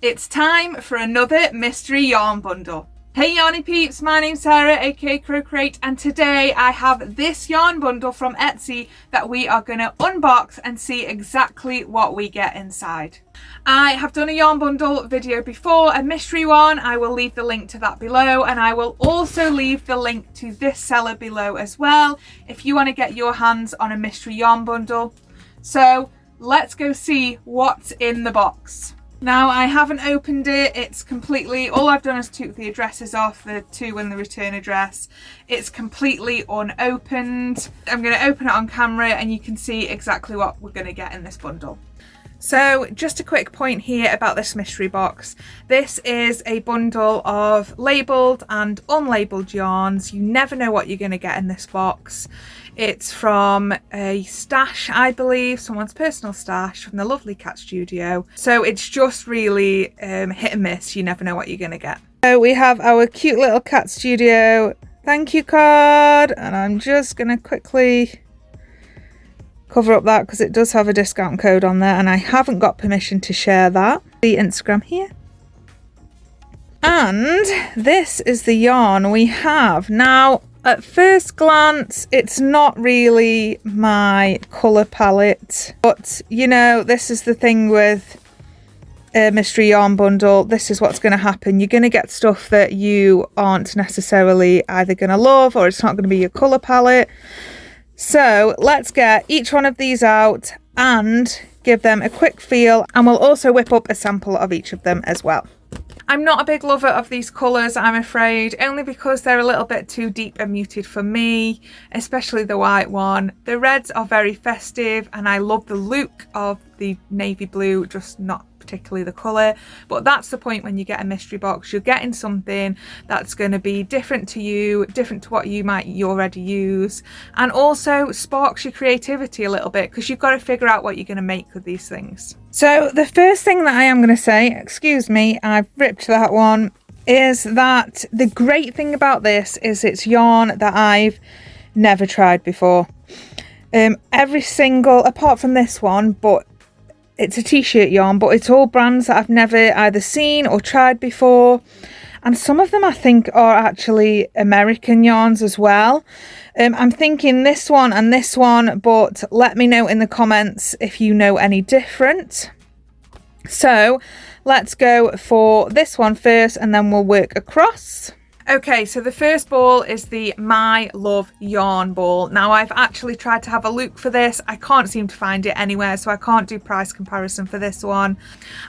It's time for another mystery yarn bundle. Hey yarny peeps, my name's Sarah aka Crocreate, and today I have this yarn bundle from Etsy that we are going to unbox and see exactly what we get inside. I have done a yarn bundle video before, a mystery one. I will leave the link to that below, and I will also leave the link to this seller below as well if you want to get your hands on a mystery yarn bundle. So let's go see what's in the box. Now, I haven't opened it. It's completely, all I've done is took the addresses off, the to and the return address. It's completely unopened. I'm going to open it on camera and you can see exactly what we're going to get in this bundle. So just a quick point here about this mystery box. This is a bundle of labelled and unlabelled yarns. You never know what you're going to get in this box. It's from a stash, I believe, someone's personal stash from the lovely Cat Studio. So it's just really hit and miss. You never know what you're going to get. So we have our cute little Cat Studio thank you card, and I'm just going to quickly cover up that because it does have a discount code on there and I haven't got permission to share that. The Instagram here. And this is the yarn we have. Now, at first glance, it's not really my colour palette, but you know, this is the thing with a mystery yarn bundle. This is what's going to happen. You're going to get stuff that you aren't necessarily either going to love, or it's not going to be your colour palette. So let's get each one of these out and give them a quick feel, and we'll also whip up a sample of each of them as well. I'm not a big lover of these colours, I'm afraid, only because they're a little bit too deep and muted for me, especially the white one. The reds are very festive and I love the look of the navy blue, just not particularly the colour. But that's the point when you get a mystery box. You're getting something that's going to be different to you, different to what you might already use, and also sparks your creativity a little bit because you've got to figure out what you're going to make with these things. So the first thing that I am going to say, excuse me, I've ripped that one, is that the great thing about this is it's yarn that I've never tried before. Every single, apart from this one, but it's a t-shirt yarn, but it's all brands that I've never either seen or tried before. And some of them I think are actually American yarns as well. I'm thinking this one and this one, but let me know in the comments if you know any different. So let's go for this one first and then we'll work across. Okay, so the first ball is the My Love yarn ball. Now, I've actually tried to have a look for this. I can't seem to find it anywhere, so I can't do price comparison for this one.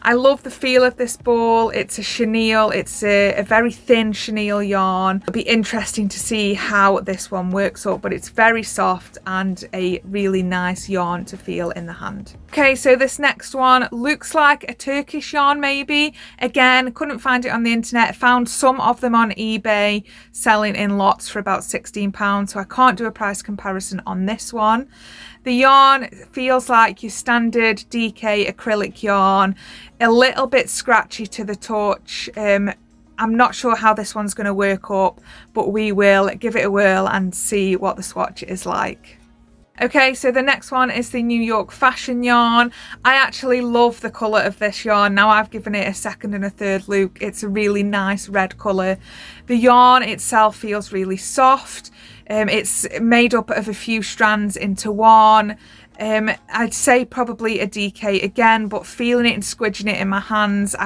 I love the feel of this ball. It's a chenille. It's a very thin chenille yarn. It'll be interesting to see how this one works up, but it's very soft and a really nice yarn to feel in the hand. Okay, so this next one looks like a Turkish yarn maybe. Again, couldn't find it on the internet. Found some of them on eBay selling in lots for about £16, so I can't do a price comparison on this one. The yarn feels like your standard DK acrylic yarn, a little bit scratchy to the touch. I'm not sure how this one's going to work up, but we will give it a whirl and see what the swatch is like. Okay, so the next one is the New York fashion yarn. I actually love the colour of this yarn. Now I've given it a second and a third look. It's a really nice red colour. The yarn itself feels really soft. It's made up of a few strands into one. I'd say probably a DK again, but feeling it and squidging it in my hands,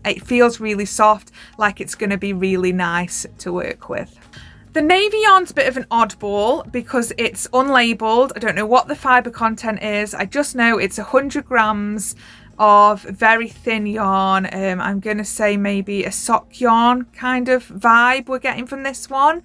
it feels really soft, like it's going to be really nice to work with. The navy yarn's a bit of an oddball because it's unlabelled. I don't know what the fibre content is. I just know it's 100 grams of very thin yarn. I'm going to say maybe a sock yarn kind of vibe we're getting from this one.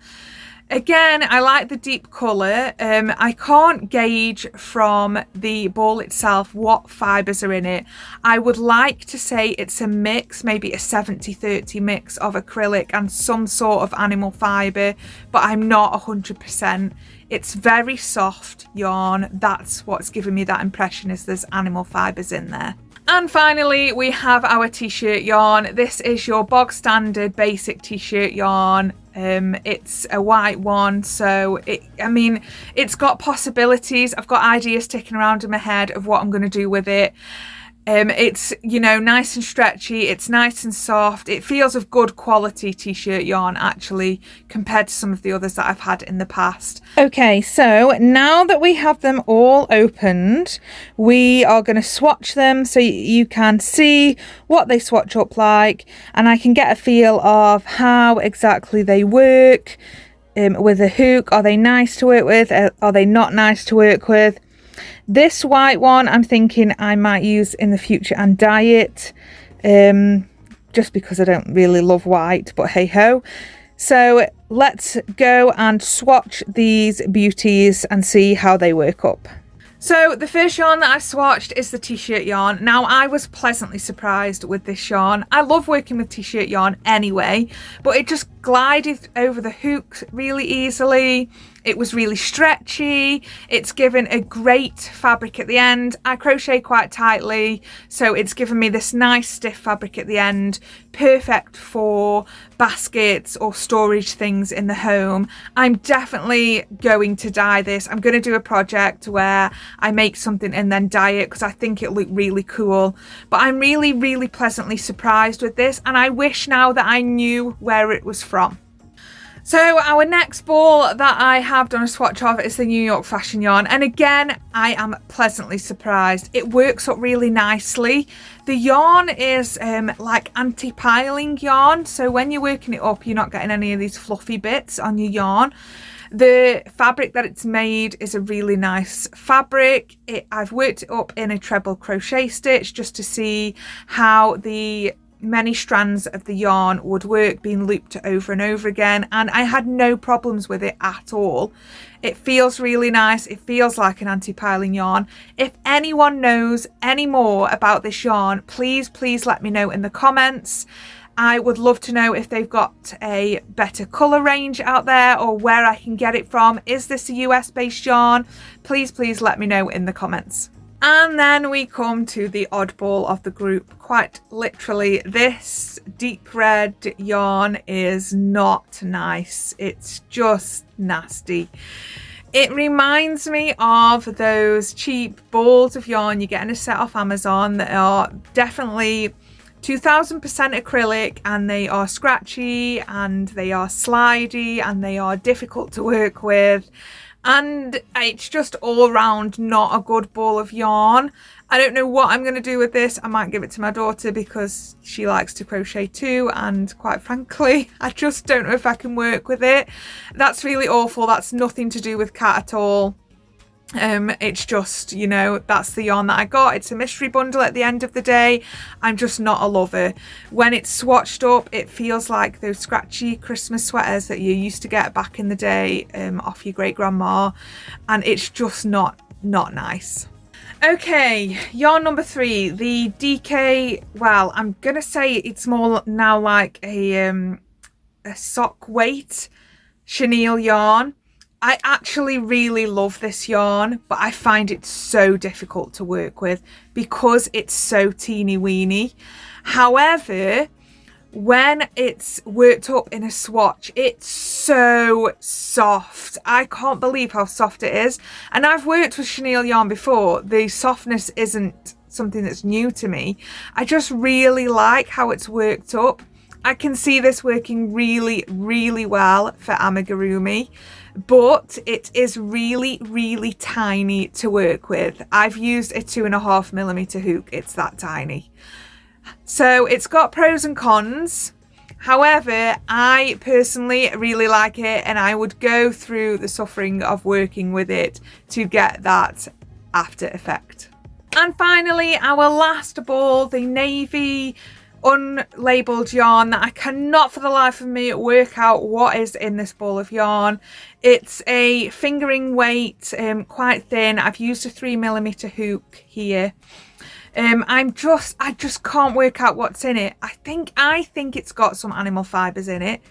Again, I like the deep colour. I can't gauge from the ball itself what fibres are in it. I would like to say it's a mix, maybe a 70-30 mix of acrylic and some sort of animal fibre, but I'm not 100%. It's very soft yarn. That's what's giving me that impression, is there's animal fibres in there. And finally, we have our t-shirt yarn. This is your bog standard basic t-shirt yarn. It's a white one, so it's got possibilities. I've got ideas sticking around in my head of what I'm going to do with it. It's, you know, nice and stretchy, it's nice and soft, it feels of good quality t-shirt yarn actually compared to some of the others that I've had in the past. Okay, so now that we have them all opened, we are going to swatch them so you can see what they swatch up like, and I can get a feel of how exactly they work with a hook. Are they nice to work with? Are they not nice to work with? This white one I'm thinking I might use in the future and dye it, just because I don't really love white, but hey ho. So let's go and swatch these beauties and see how they work up. So the first yarn that I swatched is the t-shirt yarn. Now I was pleasantly surprised with this yarn. I love working with t-shirt yarn anyway, but it just glided over the hooks really easily. It was really stretchy. It's given a great fabric at the end. I crochet quite tightly, so it's given me this nice stiff fabric at the end, perfect for baskets or storage things in the home. I'm definitely going to dye this. I'm going to do a project where I make something and then dye it because I think it'll look really cool. But I'm really, really pleasantly surprised with this, and I wish now that I knew where it was from. So our next ball that I have done a swatch of is the New York fashion yarn, and again I am pleasantly surprised. It works up really nicely. The yarn is like anti-piling yarn, so when you're working it up you're not getting any of these fluffy bits on your yarn. The fabric that it's made is a really nice fabric. I've worked it up in a treble crochet stitch just to see how the many strands of the yarn would work being looped over and over again, and I had no problems with it at all. It feels really nice. It feels like an anti-piling yarn. If anyone knows any more about this yarn, please let me know in the comments. I would love to know if they've got a better colour range out there or where I can get it from. Is this a US based yarn? Please let me know in the comments. And then we come to the oddball of the group. Quite literally, this deep red yarn is not nice. It's just nasty. It reminds me of those cheap balls of yarn you get in a set off Amazon that are definitely 2000% acrylic, and they are scratchy and they are slidey and they are difficult to work with. And it's just all round not a good ball of yarn. I don't know what I'm going to do with this. I might give it to my daughter because she likes to crochet too, and quite frankly I just don't know if I can work with it. That's really awful. That's nothing to do with Kat at all. It's just, you know, that's the yarn that I got. It's a mystery bundle at the end of the day. I'm just not a lover. When it's swatched up, it feels like those scratchy Christmas sweaters that you used to get back in the day off your great grandma, and it's just not nice. Okay, yarn number 3, the DK, well, I'm gonna say it's more now like a sock weight chenille yarn. I actually really love this yarn, but I find it so difficult to work with because it's so teeny weeny. However, when it's worked up in a swatch, it's so soft. I can't believe how soft it is. And I've worked with chenille yarn before. The softness isn't something that's new to me. I just really like how it's worked up. I can see this working really well for amigurumi, but it is really tiny to work with. I've used a 2.5mm hook. It's that tiny. So it's got pros and cons. However, I personally really like it, and I would go through the suffering of working with it to get that after effect. And finally, our last ball, the navy unlabeled yarn that I cannot for the life of me work out what is in this ball of yarn. It's a fingering weight, quite thin. I've used a 3mm hook here. I just can't work out what's in it. I think it's got some animal fibres in it.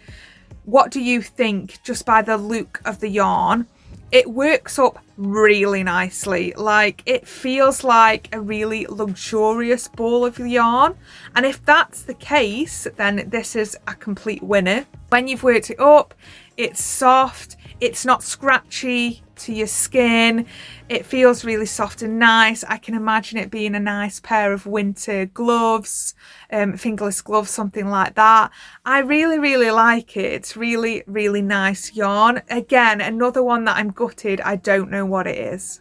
What do you think, just by the look of the yarn? It works up really nicely. Like, it feels like a really luxurious ball of yarn, and if that's the case, then this is a complete winner. When you've worked it up, It's soft, it's not scratchy to your skin. It feels really soft and nice. I can imagine it being a nice pair of winter gloves, fingerless gloves, something like that. I really like it. It's really nice yarn. Again, another one that I'm gutted I don't know what it is.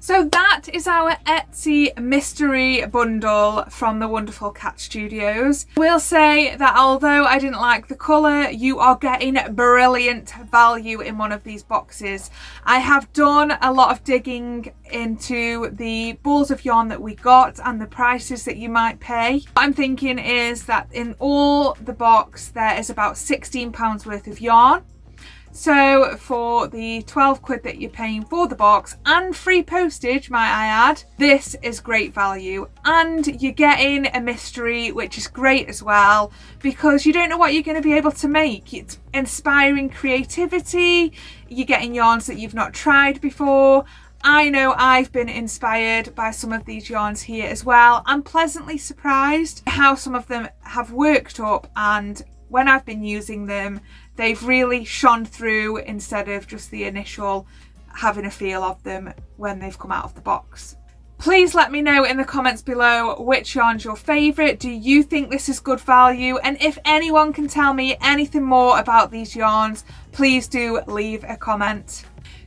So that is our Etsy mystery bundle from the wonderful Cat Studios. I will say that although I didn't like the colour, you are getting brilliant value in one of these boxes. I have done a lot of digging into the balls of yarn that we got and the prices that you might pay. What I'm thinking is that in all the box there is about £16 worth of yarn. So for the 12 quid that you're paying for the box and free postage, might I add, this is great value. And you're getting a mystery, which is great as well, because you don't know what you're going to be able to make. It's inspiring creativity. You're getting yarns that you've not tried before. I know I've been inspired by some of these yarns here as well. I'm pleasantly surprised how some of them have worked up, and when I've been using them, they've really shone through instead of just the initial having a feel of them when they've come out of the box. Please let me know in the comments below which yarn's your favourite. Do you think this is good value? And if anyone can tell me anything more about these yarns, please do leave a comment.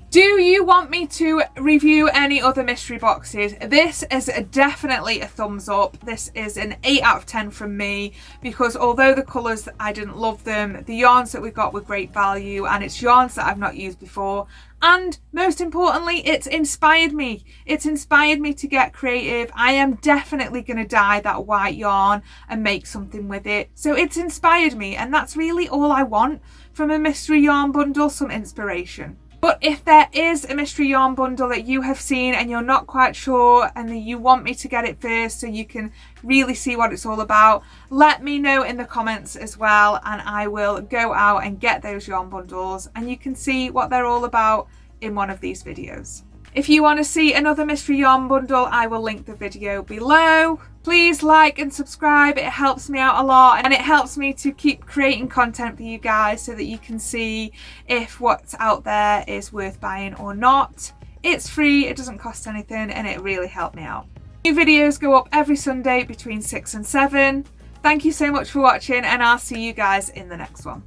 Do you want me to review any other mystery boxes? This is definitely a thumbs up. This is an 8 out of 10 from me, because although the colours, I didn't love them, the yarns that we got were great value, and it's yarns that I've not used before. And most importantly, it's inspired me. It's inspired me to get creative. I am definitely going to dye that white yarn and make something with it. So it's inspired me, and that's really all I want from a mystery yarn bundle, some inspiration. But if there is a mystery yarn bundle that you have seen and you're not quite sure and that you want me to get it first so you can really see what it's all about, let me know in the comments as well, and I will go out and get those yarn bundles and you can see what they're all about in one of these videos. If you want to see another mystery yarn bundle, I will link the video below. Please like and subscribe, it helps me out a lot, and it helps me to keep creating content for you guys so that you can see if what's out there is worth buying or not. It's free, it doesn't cost anything, and it really helped me out. New videos go up every Sunday between 6 and 7. Thank you so much for watching, and I'll see you guys in the next one.